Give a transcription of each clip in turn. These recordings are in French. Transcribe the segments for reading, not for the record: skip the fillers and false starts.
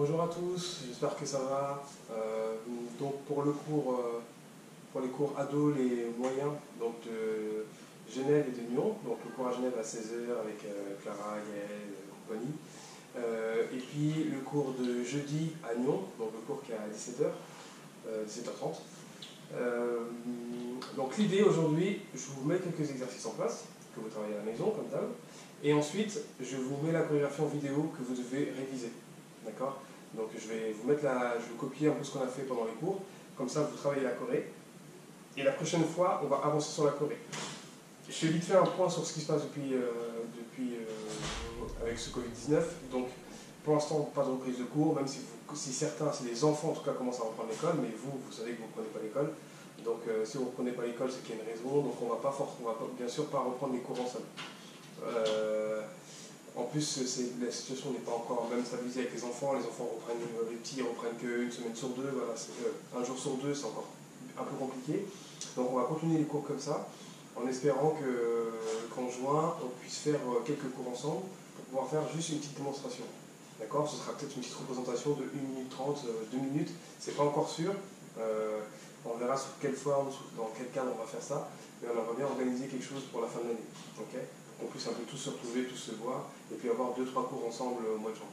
Bonjour à tous, j'espère que ça va. Donc pour le cours, pour les cours ados, les moyens, donc de Genève et de Nyon, donc le cours à Genève à 16 h avec Clara, Gaëlle, compagnie. Et puis le cours de jeudi à Nyon, donc le cours qui est à 17 h, 17 h 30. Donc l'idée aujourd'hui, je vous mets quelques exercices en place, que vous travaillez à la maison comme d'hab, et ensuite je vous mets la chorégraphie en vidéo que vous devez réviser. D'accord? Donc je vais vous mettre je vais copier un peu ce qu'on a fait pendant les cours, comme ça vous travaillez la choré, et la prochaine fois on va avancer sur la choré. Je fais vite fait un point sur ce qui se passe avec ce Covid-19, donc pour l'instant pas de reprise de cours, même si certains, si les enfants en tout cas commencent à reprendre l'école, mais vous savez que vous ne prenez pas l'école, donc si vous ne reprenez pas l'école c'est qu'il y a une raison, donc on va bien sûr pas reprendre les cours ensemble. En plus, la situation n'est pas encore même stabilisée avec les enfants reprennent, les petits reprennent qu'une semaine sur deux, voilà, un jour sur deux c'est encore un peu compliqué. Donc on va continuer les cours comme ça, en espérant qu'en juin on puisse faire quelques cours ensemble pour pouvoir faire juste une petite démonstration. D'accord? Ce sera peut-être une petite représentation de 1 minute 30, 2 minutes, c'est pas encore sûr. On verra sous quelle forme, dans quel cadre on va faire ça, mais on aimerait bien organiser quelque chose pour la fin de l'année. Okay? Qu'on puisse un peu tous se retrouver, tous se voir, et puis avoir 2-3 cours ensemble au mois de juin.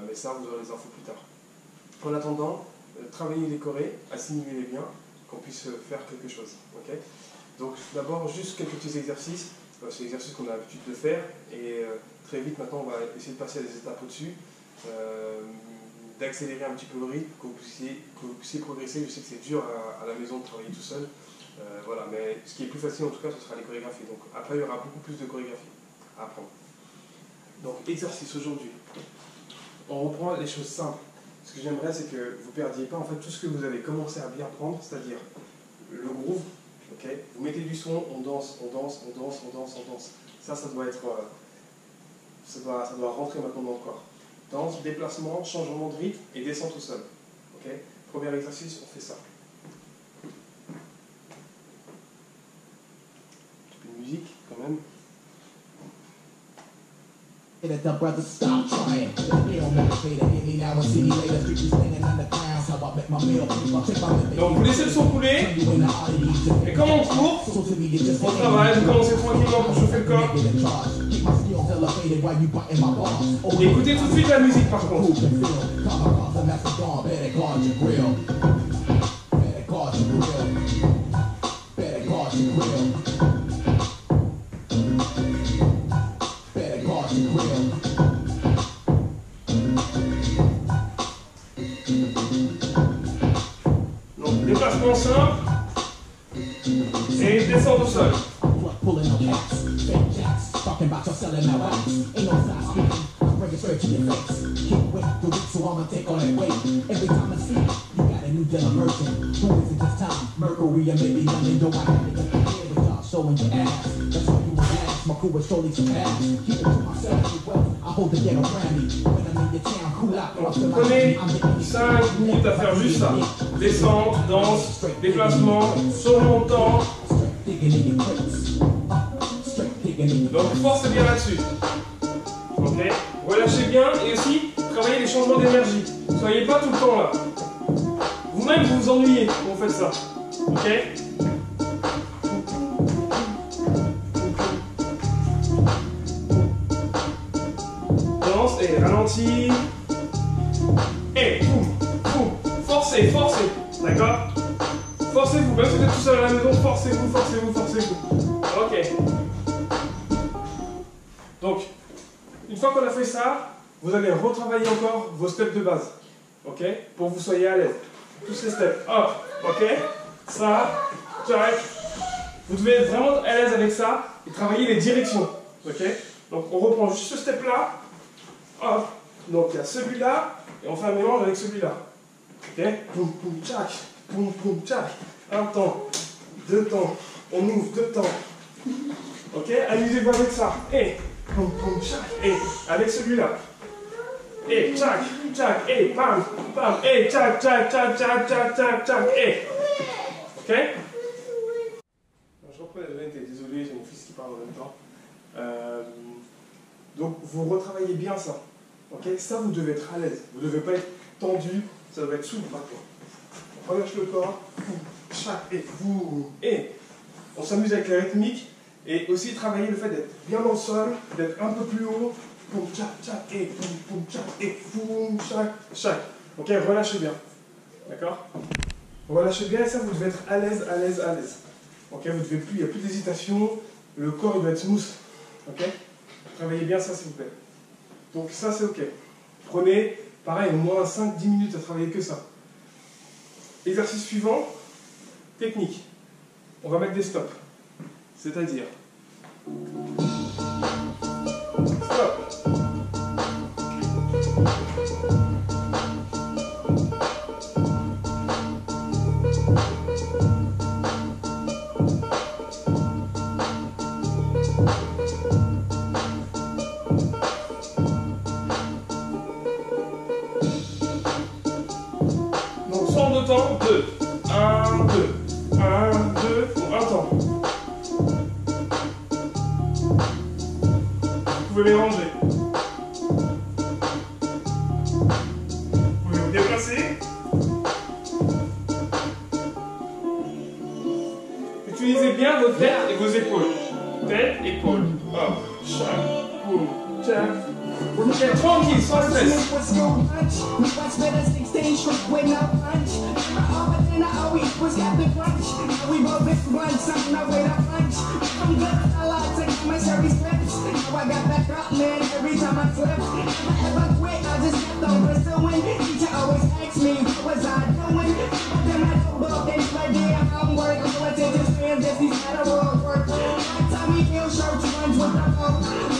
Mais ça, vous aurez les infos plus tard. En attendant, travaillez les chorés, assimilez-les bien, qu'on puisse faire quelque chose. Okay? Donc d'abord, juste quelques petits exercices. C'est l'exercice qu'on a l'habitude de faire, et très vite maintenant, on va essayer de passer à des étapes au-dessus, d'accélérer un petit peu le rythme, que vous puissiez progresser. Je sais que c'est dur à la maison de travailler tout seul. Voilà, mais ce qui est plus facile en tout cas, ce sera les chorégraphies. Donc après, il y aura beaucoup plus de chorégraphies à apprendre. Donc exercice aujourd'hui. On reprend les choses simples. Ce que j'aimerais, c'est que vous ne perdiez pas en fait tout ce que vous avez commencé à bien prendre, c'est-à-dire le groove. Okay, vous mettez du son, on danse, on danse, on danse, on danse, on danse. Ça doit être, ça doit rentrer maintenant dans le corps. Danse, déplacement, changement de rythme et descente au sol. Okay, premier exercice, on fait ça. Musique quand même. Donc vous laissez le son couler, et comme on court, on travaille, vous commencez tranquillement pour chauffer le corps. Et écoutez tout de suite la musique par contre. Donc déplacement simple et descendre au sol. Vous prenez 5 minutes à faire juste ça. Descente, danse, déplacement, saut montant. Donc force bien là-dessus. Ok? Relâchez bien et aussi travaillez les changements d'énergie. Soyez pas tout le temps là. Vous-même vous ennuyez quand vous faites ça. Ok? Danse et ralentis. Et boum, boum. Forcez, forcez. D'accord? Forcez-vous, même si vous êtes tout seul à la maison, forcez-vous, forcez-vous, forcez-vous. Ok. Donc, une fois qu'on a fait ça, vous allez retravailler encore vos steps de base. Ok? Pour que vous soyez à l'aise. Tous les steps. Hop. Ok? Ça. Tac. Vous devez être vraiment à l'aise avec ça et travailler les directions. Ok? Donc, on reprend juste ce step-là. Hop. Donc, il y a celui-là et on fait un mélange avec celui-là. Ok? Poum, poum, tchac. Poum, poum, tchac. Un temps. Deux temps. On ouvre deux temps. Ok? Amusez-vous avec ça. Et. Poum, poum, tchac. Et. Avec celui-là. Et. Tchac. Tchac. Et. Pam. Pam. Et. Tchac. Tchac. Tchac. Tchac. Tchac. Tchac. Tchac. Et. Ok? Je reprends la vérité. Désolé, j'ai mon fils qui parle en même temps. Donc, vous retravaillez bien ça. Ok, ça, vous devez être à l'aise. Vous ne devez pas être tendu, ça doit être souple maintenant. Relâche le corps, chaque et vous. Et on s'amuse avec la rythmique et aussi travailler le fait d'être bien dans le sol, d'être un peu plus haut. Poum, tchac, tchac, et poum, tchac, et poum, tchac, tchac. Ok, relâchez bien. D'accord? Relâchez bien et ça, vous devez être à l'aise, à l'aise, à l'aise. Ok, vous devez plus, il n'y a plus d'hésitation, le corps il doit être smooth. Ok? Travaillez bien ça, s'il vous plaît. Donc ça, c'est ok. Prenez, pareil, au moins 5-10 minutes à travailler que ça. Exercice suivant, technique. On va mettre des stops. C'est-à-dire, stop. Donc, soit en deux temps, 2. 1, 2. 1, 2, pour un temps. Vous pouvez mélanger. Vous pouvez vous déplacer. Utilisez bien votre tête et vos épaules. Tête, épaules. Hop, chac, boum, chac. Ok, tranquille, sans stress.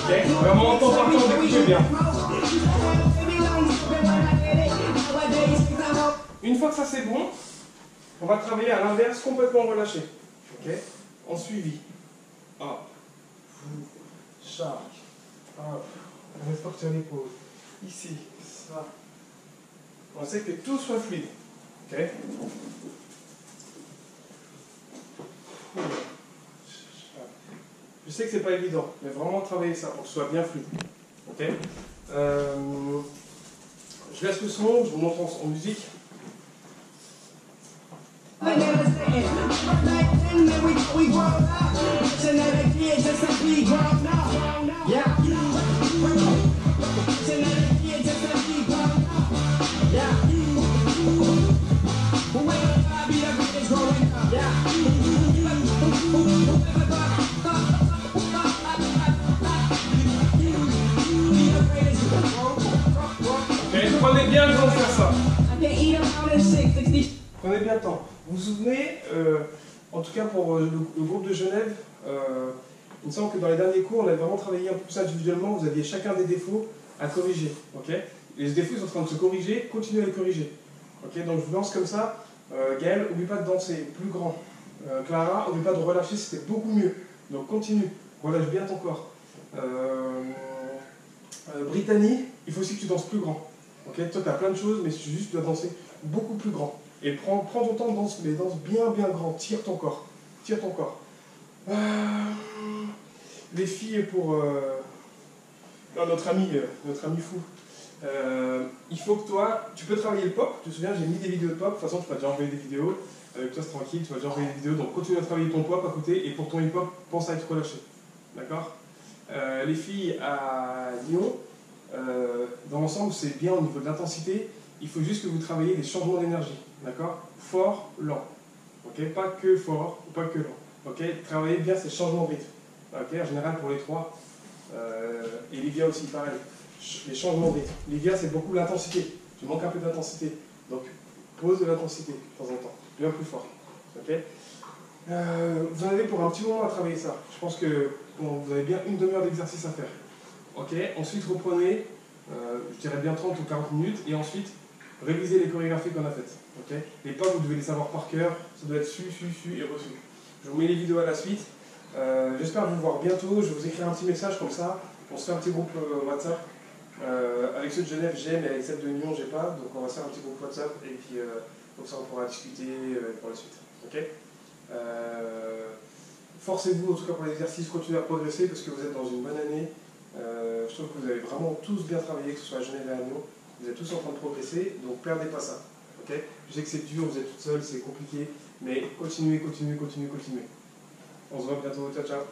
Ok, vraiment temps par temps, écoutez bien. Une fois que ça c'est bon, on va travailler à l'inverse, complètement relâché. Ok, en suivi. Hop, chac, hop, on va sortir l'épaule. Ici, ça. On sait que tout soit fluide. Ok. Je sais que c'est pas évident, mais vraiment travailler ça pour que ce soit bien fluide. Ok. Je laisse le son, je vous montre en musique. Prenez bien le temps de faire ça. Prenez bien le temps. Vous vous souvenez, en tout cas pour le groupe de Genève, il me semble que dans les derniers cours, on avait vraiment travaillé un peu plus individuellement. Vous aviez chacun des défauts à corriger. Okay, les défauts ils sont en train de se corriger, continuez à les corriger. Okay, donc je vous lance comme ça. Gaël, n'oublie pas de danser plus grand. Clara, n'oublie pas de relâcher, c'était beaucoup mieux. Donc continue, relâche bien ton corps. Brittany, il faut aussi que tu danses plus grand. Okay, toi, tu as plein de choses, mais juste tu dois danser beaucoup plus grand. Et prends ton temps de danse, mais danse bien grand. Tire ton corps. Tire ton corps. Les filles, pour notre ami fou, il faut que toi, tu peux travailler le pop. Tu te souviens, j'ai mis des vidéos de pop. De toute façon, tu m'as déjà envoyé des vidéos. Avec toi, c'est tranquille, tu m'as déjà envoyé des vidéos. Donc, continue à travailler ton pop à côté. Et pour ton hip-hop, pense à être relâché. D'accord? Les filles à Lyon, dans l'ensemble, c'est bien au niveau de l'intensité. Il faut juste que vous travaillez les changements d'énergie. D'accord? Fort, lent. Ok? Pas que fort, pas que lent. Ok? Travaillez bien ces changements de rythme. Ok? En général, pour les trois. Et Livia aussi, pareil. Les changements de rythme. Livia, c'est beaucoup l'intensité. Tu manques un peu d'intensité. Donc, pose de l'intensité de temps en temps. Bien plus fort. Ok? Vous en avez pour un petit moment à travailler ça. Je pense que vous avez bien une demi-heure d'exercice à faire. Ok? Ensuite, reprenez, je dirais bien 30 ou 40 minutes, et ensuite, révisez les chorégraphies qu'on a faites. Okay, les pas, vous devez les savoir par cœur, ça doit être su et reçu. Je vous mets les vidéos à la suite. J'espère vous voir bientôt. Je vais vous écrire un petit message comme ça. On se fait un petit groupe WhatsApp. Avec ceux de Genève, j'ai, mais avec celle de Lyon, j'ai pas. Donc on va se faire un petit groupe WhatsApp et puis comme ça on pourra discuter pour la suite. Okay, forcez-vous en tout cas pour l'exercice, continuez à progresser parce que vous êtes dans une bonne année. Je trouve que vous avez vraiment tous bien travaillé, que ce soit à Genève et à Lyon. Vous êtes tous en train de progresser, donc perdez pas ça. Okay, je sais que c'est dur, vous êtes toute seule, c'est compliqué, mais continuez, continuez, continuez, continuez. On se voit bientôt, ciao ciao.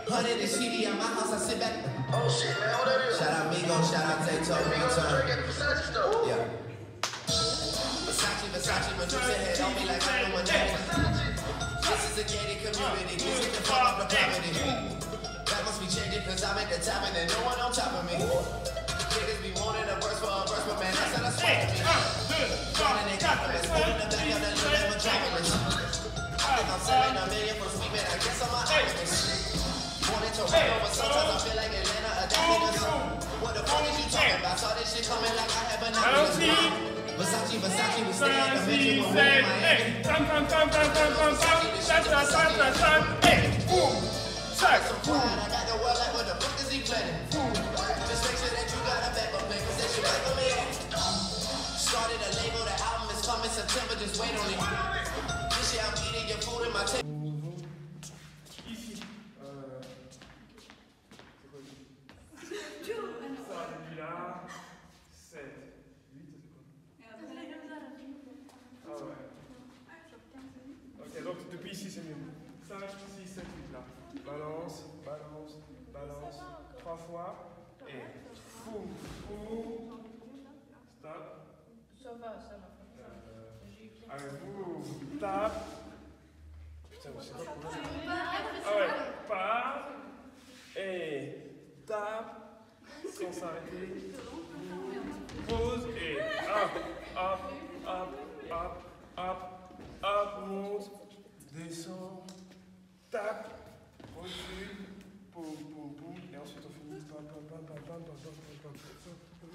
Hundred and CD at my house, I sit back. Oh shit, man, what that is? Shout out Migo, shout out Tato, yeah. Versace, Medusa head on me like I'm one This is a gated community, music can fuck up the property. That must be changing cause I'm at the top and there's no one on top of me. Niggas be wanting a verse for a verse, but man, that's how that's fucking me. Drowning in compliments, moving the back of the little metropolis. I think I'm selling $1 million for sweet, man, I guess I'm a optimist. Wanted to run over, sometimes I feel like Atlanta adapting to what the fuck is you talking about? Saw this shit coming like I have binoculars. Versace, we stay at the mansion when we're in Miami. Some pride, I got the world like what the fuck is he planning? Just make sure that you got a backup plan, cause that shit right for me. Started a label, the album is coming September, just wait on it. This year I'm eating your food in my table. Ici. Celui-là, 7, 8, c'est quoi? Ah ouais. Ok, donc depuis ici c'est mieux. 5, 6, 7, 8 là. Balance, balance, balance. 3 fois. Et boum, boum. Stop. Ça va. Allez, boum, tape. Putain, je sais pas comment. Ah ouais, part. Et tape. Sans s'arrêter. Pause et hop, monte, descend, tape, recule, boum, boum, boum, et ensuite on finit, pam, pam, pam, pam, pam, pam, pam, pam, pam, pam, pam.